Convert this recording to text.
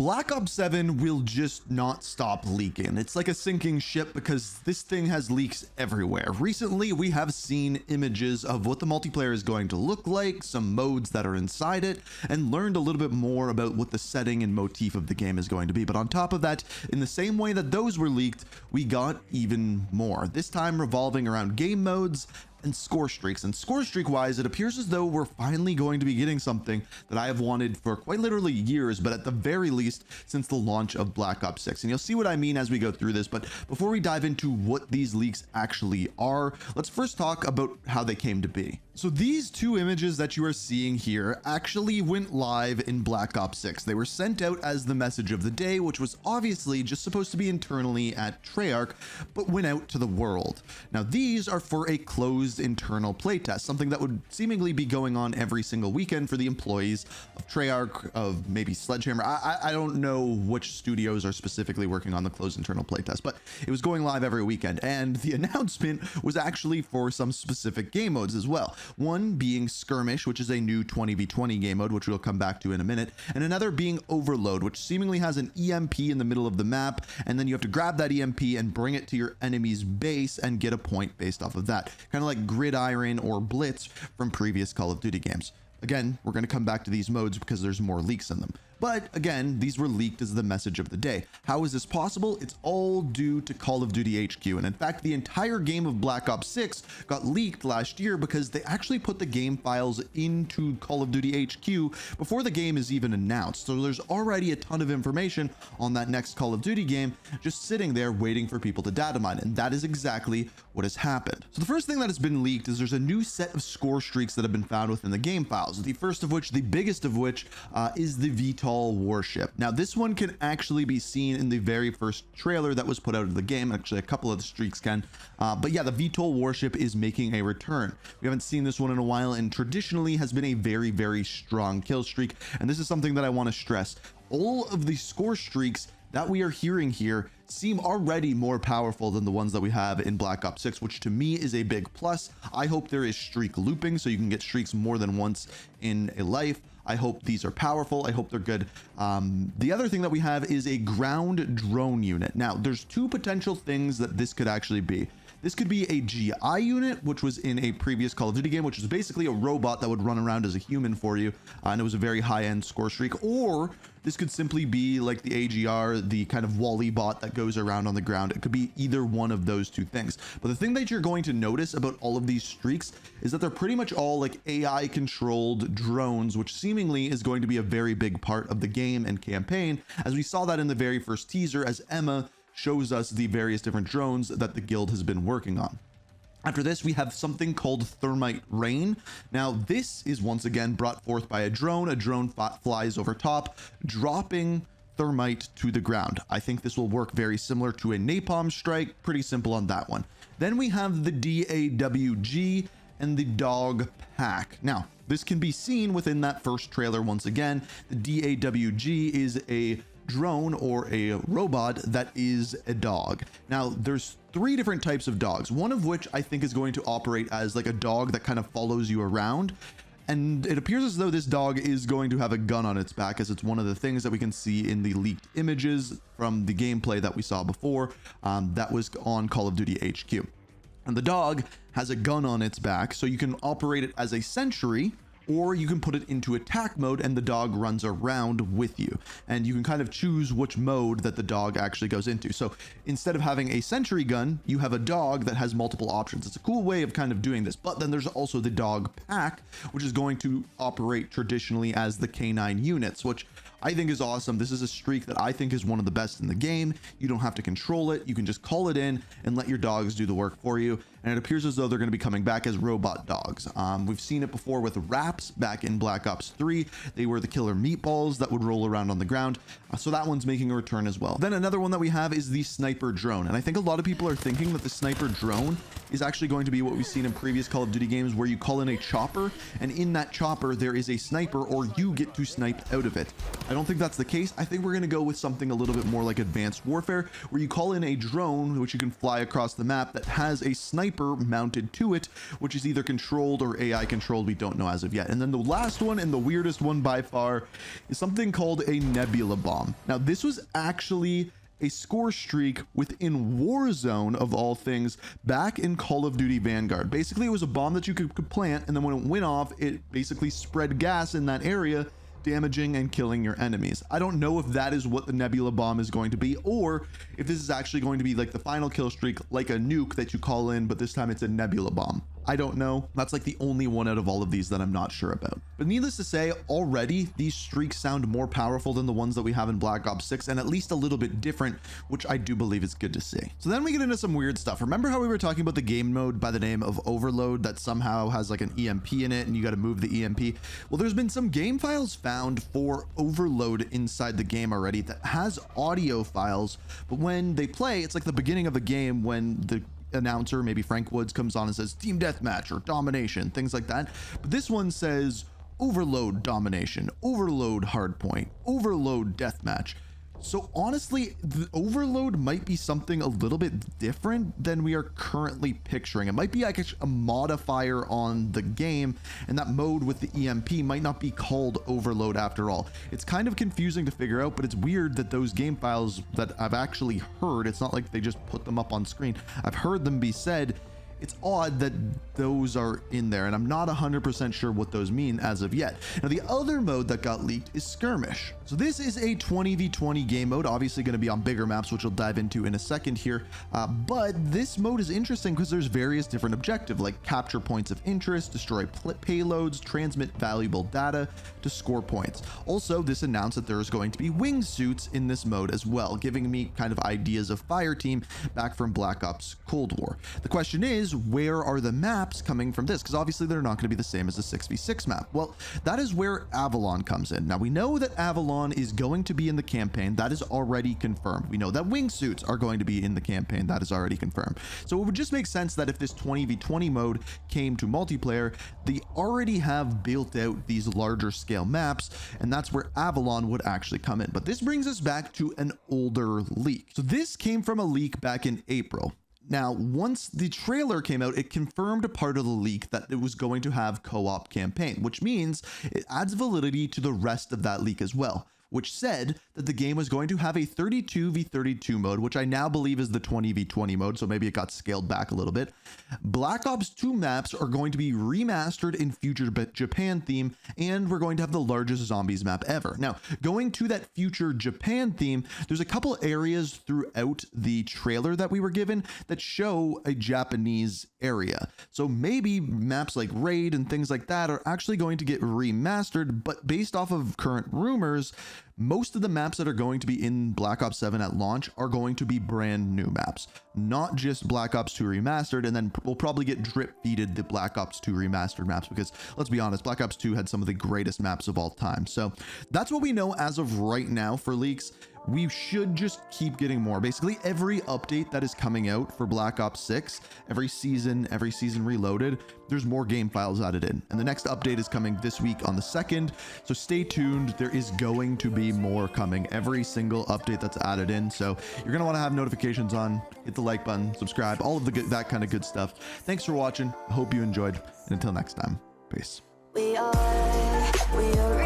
Black Ops 7 will just not stop leaking. It's like a sinking ship because this thing has leaks everywhere. Recently, we have seen images of what the multiplayer is going to look like, some modes that are inside it, and learned a little bit more about what the setting and motif of the game is going to be. But on top of that, in the same way that those were leaked, we got even more, this time revolving around game modes and score streaks. And score streak wise, it appears as though we're finally going to be getting something that I have wanted for quite literally years, but at the very least since the launch of Black Ops 6. And you'll see what I mean as we go through this. But before we dive into what these leaks actually are, let's first talk about how they came to be. So these two images that you are seeing here actually went live in Black Ops 6. They were sent out as the message of the day, which was obviously just supposed to be internally at Treyarch, but went out to the world. Now these are for a closed internal playtest, something that would seemingly be going on every single weekend for the employees of Treyarch, of maybe Sledgehammer. I don't know which studios are specifically working on the closed internal playtest, but it was going live every weekend. And the announcement was actually for some specific game modes as well. One being Skirmish, which is a new 20v20 game mode, which we'll come back to in a minute, and another being Overload, which seemingly has an EMP in the middle of the map, and then you have to grab that EMP and bring it to your enemy's base and get a point based off of that. Kind of like Gridiron or Blitz from previous Call of Duty games. Again, we're going to come back to these modes because there's more leaks in them. But again, these were leaked as the message of the day. How is this possible? It's all due to Call of Duty HQ. And in fact, the entire game of Black Ops 6 got leaked last year because they actually put the game files into Call of Duty HQ before the game is even announced. So there's already a ton of information on that next Call of Duty game just sitting there waiting for people to data mine. And that is exactly what has happened. So the first thing that has been leaked is there's a new set of score streaks that have been found within the game files. The first of which, the biggest of which, is the VTOL warship. Now this one can actually be seen in the very first trailer that was put out of the game. Actually, a couple of the streaks can, but yeah, the VTOL warship is making a return. We haven't seen this one in a while, and traditionally has been a very, very strong kill streak. And this is something that I want to stress. All of the score streaks that we are hearing here seem already more powerful than the ones that we have in Black Ops 6, which to me is a big plus. I hope there is streak looping, so you can get streaks more than once in a life. I hope these are powerful. I hope they're good. The other thing that we have is a ground drone unit. Now, there's two potential things that this could actually be. This could be a GI unit, which was in a previous Call of Duty game, which is basically a robot that would run around as a human for you, and it was a very high-end score streak. Or this could simply be like the AGR, the kind of Wally bot that goes around on the ground. It could be either one of those two things. But the thing that you're going to notice about all of these streaks is that they're pretty much all like AI-controlled drones, which seemingly is going to be a very big part of the game and campaign, as we saw that in the very first teaser as Emma shows us the various different drones that the guild has been working on. After this, we have something called Thermite Rain. Now, this is once again brought forth by a drone. A drone flies over top, dropping thermite to the ground. I think this will work very similar to a napalm strike. Pretty simple on that one. Then we have the DAWG and the Dog Pack. Now, this can be seen within that first trailer once again. The DAWG is a drone or a robot that is a dog. Now there's three different types of dogs, one of which I think is going to operate as like a dog that kind of follows you around, and it appears as though this dog is going to have a gun on its back, as it's one of the things that we can see in the leaked images from the gameplay that we saw before, that was on Call of Duty HQ. And the dog has a gun on its back, so you can operate it as a sentry, or you can put it into attack mode and the dog runs around with you, and you can kind of choose which mode that the dog actually goes into. So instead of having a sentry gun, you have a dog that has multiple options. It's a cool way of kind of doing this. But then there's also the Dog Pack, which is going to operate traditionally as the K9 units, which I think is awesome. This is a streak that I think is one of the best in the game. You don't have to control it. You can just call it in and let your dogs do the work for you. And it appears as though they're going to be coming back as robot dogs. We've seen it before with Raps back in Black Ops 3. They were the killer meatballs that would roll around on the ground. So that one's making a return as well. Then another one that we have is the Sniper Drone. And I think a lot of people are thinking that the Sniper Drone is actually going to be what we've seen in previous Call of Duty games, where you call in a chopper, and in that chopper there is a sniper, or you get to snipe out of it. I don't think that's the case. I think we're going to go with something a little bit more like Advanced Warfare, where you call in a drone, which you can fly across the map, that has a sniper mounted to it, which is either controlled or AI controlled. We don't know as of yet. And then the last one, and the weirdest one by far, is something called a nebula bomb. Now, this was actually a score streak within Warzone, of all things, back in Call of Duty Vanguard. Basically, it was a bomb that you could plant, and then when it went off, it basically spread gas in that area, damaging and killing your enemies. I don't know if that is what the nebula bomb is going to be, or if this is actually going to be like the final kill streak, like a nuke that you call in, but this time it's a nebula bomb. I don't know. That's like the only one out of all of these that I'm not sure about. But needless to say, already these streaks sound more powerful than the ones that we have in Black Ops 6, and at least a little bit different, which I do believe is good to see. So then we get into some weird stuff. Remember how we were talking about the game mode by the name of Overload that somehow has like an EMP in it and you got to move the EMP? Well, there's been some game files found for Overload inside the game already that has audio files, but when they play, it's like the beginning of a game when the announcer, maybe Frank Woods, comes on and says team deathmatch or domination, things like that. But this one says Overload domination, Overload hardpoint, Overload deathmatch. So honestly, the Overload might be something a little bit different than we are currently picturing. It might be like a modifier on the game, and that mode with the EMP might not be called Overload after all. It's kind of confusing to figure out, but it's weird that those game files that I've actually heard, it's not like they just put them up on screen. I've heard them be said. It's odd that those are in there, and I'm not 100% sure what those mean as of yet. Now, the other mode that got leaked is Skirmish. So this is a 20v20 game mode, obviously going to be on bigger maps, which we'll dive into in a second here. But this mode is interesting because there's various different objectives, like capture points of interest, destroy payloads, transmit valuable data to score points. Also, this announced that there is going to be wingsuits in this mode as well, giving me kind of ideas of Fireteam back from Black Ops Cold War. The question is, where are the maps coming from this? Because obviously they're not going to be the same as the 6v6 map. Well, that is where Avalon comes in. Now, we know that Avalon is going to be in the campaign. That is already confirmed. We know that wingsuits are going to be in the campaign. That is already confirmed. So it would just make sense that if this 20v20 mode came to multiplayer, they already have built out these larger scale maps, and that's where Avalon would actually come in. But this brings us back to an older leak. So this came from a leak back in April. Now, once the trailer came out, it confirmed a part of the leak that it was going to have co-op campaign, which means it adds validity to the rest of that leak as well, which said that the game was going to have a 32v32 mode, which I now believe is the 20v20 mode, so maybe it got scaled back a little bit. Black Ops 2 maps are going to be remastered in future Japan theme, and we're going to have the largest zombies map ever. Now, going to that future Japan theme, there's a couple areas throughout the trailer that we were given that show a Japanese area. So maybe maps like Raid and things like that are actually going to get remastered, but based off of current rumors, most of the maps that are going to be in Black Ops 7 at launch are going to be brand new maps, not just Black Ops 2 remastered, and then we'll probably get drip feeded the Black Ops 2 remastered maps because let's be honest, Black Ops 2 had some of the greatest maps of all time. So that's what we know as of right now for leaks. We should just keep getting more. Basically, every update that is coming out for Black Ops 6, every season reloaded, there's more game files added in. And the next update is coming this week on the 2nd. So stay tuned. There is going to be more coming. Every single update that's added in. So you're going to want to have notifications on, hit the like button, subscribe, all of the that kind of good stuff. Thanks for watching. I hope you enjoyed. And until next time, peace. We are